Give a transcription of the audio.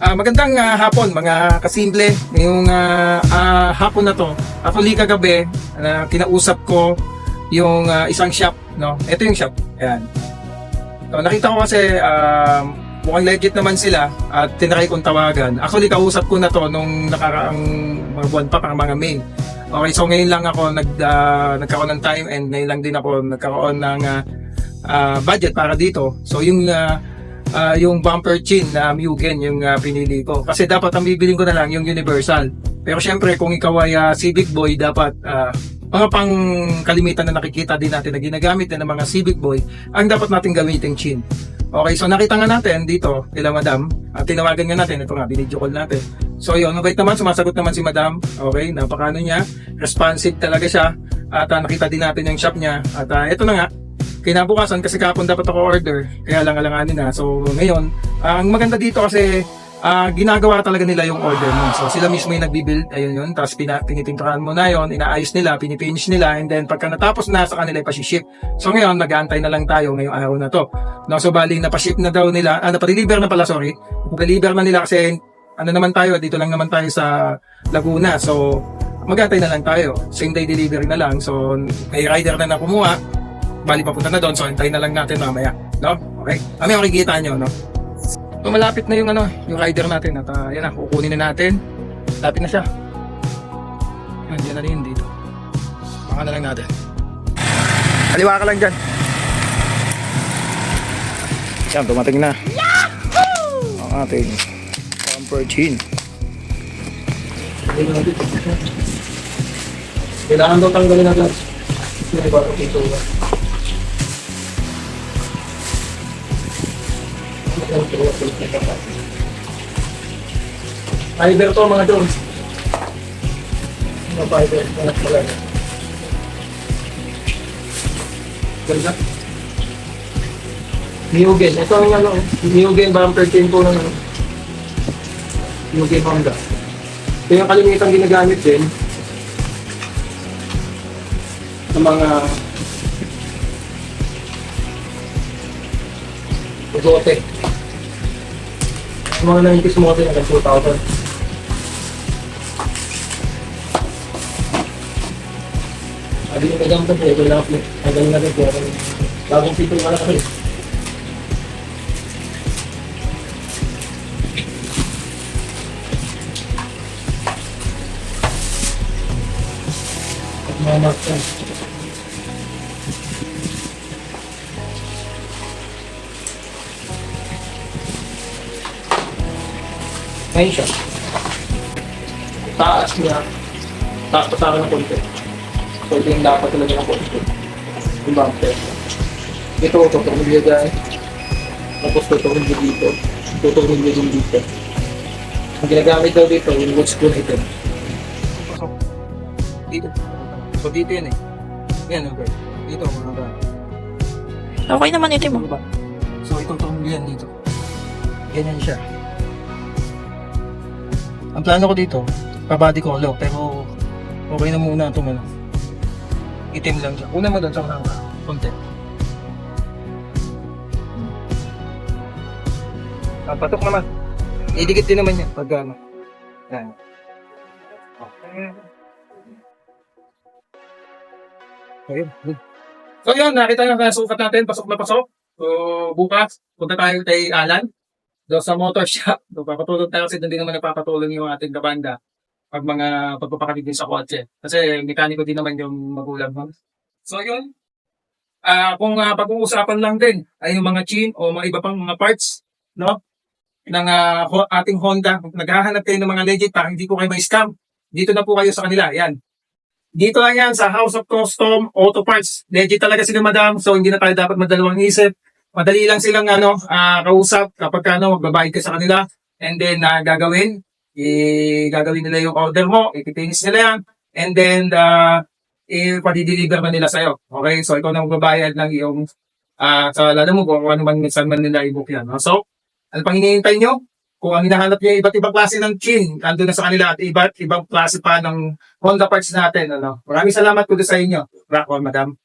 Magandang hapon mga kasimple. Ngayong hapon na to, actually kagabi, kinausap ko yung isang shop, no? Ito yung shop. Ayan. So, nakita ko kasi mukhang legit naman sila at tinry kong tawagan. Actually, kausap ko na to nung nakaraang mga buwan pa, parang mga May. Okay, so ngayon lang ako nagkaroon ng time and ngayon lang din ako nagkaroon ng budget para dito. So yung bumper chin na Mugen yung pinili ko. Kasi dapat ang bibiling ko na lang yung Universal. Pero syempre kung ikaw ay Civic Boy, dapat mga pang kalimitan na nakikita din natin na ginagamit din ng mga Civic Boy, ang dapat natin gamitin chin. Okay, so nakita nga natin dito kila Madam at tinawagan nga natin, ito nga, video call natin. So yun, mabait naman, sumasagot naman si Madam. Okay, napakano niya, responsive talaga siya. At nakita din natin yung shop niya. At ito na nga, kinabukasan kasi kapon dapat ako order, kaya lang alanganin na. So ngayon, ang maganda dito kasi ginagawa talaga nila yung order mo. So sila mismo yung nagbibuild, ayun yun, tapos tinitintahan mo na yun, inaayos nila, pinipinish nila, and then pagka natapos na sa kanila ipaship. So ngayon, nag-aantay na lang tayo ngayong araw na to. No, so bali, napaship na daw nila, napadeliver na pala, sorry. Deliver na nila kasi ano naman tayo, dito lang naman tayo sa Laguna. So mag-aantay na lang tayo. Same day delivery na lang. So may rider na kumuha. Bali papunta na doon, so hintayin na lang natin mamaya, no? Okay? Mamaya makikita nyo, no? So malapit na yung yung rider natin at yan na, kukunin na natin. Lapit na siya. Nandiyan na rin dito. Baka na lang natin. Kaliwa ka lang dyan. Yan, dumating na. Yahoo! Ang ating bumper chin. Kailangan daw tanggalin na glass. Hindi ba ito ba? Fiber to mga Jones. Mga fiber, mga talaga. Ganda. Mugen. Ito ang Mugen bumper chain po ng Mugen Honda. Ito yung kalimitang ginagamit din sa mga Ugote. Mga 90s model hanggang 2000. Sabi yung megang ito, ito lang ako. Hanggang na rin, bagong pitong malaki rin. At mga mark yan. Ngayon siya. Taas niya. Taas pa sa akin ng konti. So ito yung dapat talaga ng konti. Yung bumper. Ito, tuturin niya dyan. Tapos tuturin niya dito. Tuturin niya din dito. Ang ginagamit daw dito, yung wood spoon ito. Pasok. Dito. So dito yun eh. Yan, okay. Dito, mga ba. Okay naman ito mo. So ito, tuturin niya dito. Ganyan siya. Ang plano ko dito, pa-body color, pero okay na muna itong itim lang siya. Una mo doon sa mga konti. Patok naman. Idikit din naman yan pag ano. Yan. Okay. So yun, nakita nyo na sukat natin, pasok na pasok. So bukas, punta tayo kay Alan. Doon sa motor shop, papatulong tayo kasi doon din naman nagpapatulong yung ating kabanda pag mga pagpapakabit din sa kotse. Kasi mekaniko din naman yung magulang mo. So yun, kung pag-uusapan lang din ay yung mga chin o mga iba pang mga parts, no, ng ating Honda, naghahanap kayo ng mga legit pa, hindi po kayo may scam. Dito na po kayo sa kanila, yan. Dito lang yan sa House of Custom Auto Parts. Legit talaga sila Madam, so hindi na tayo dapat madalawang isip. Madali lang silang kausap kapag magbabayad ka sa kanila, and then gagawin nila yung order mo, ipipinis nila yan, and then ipadideliver na nila sa'yo. Okay, so ikaw na magbabayad ng iyong sa lalo mo kung ano man minsan man nila i-book yan. So ano pang hinihintay nyo? Kung ang hinahanap nyo iba't ibang klase ng chin, ando na sa kanila, at iba't ibang klase pa ng Honda parts natin. Maraming salamat po sa inyo. Rock on, Madam.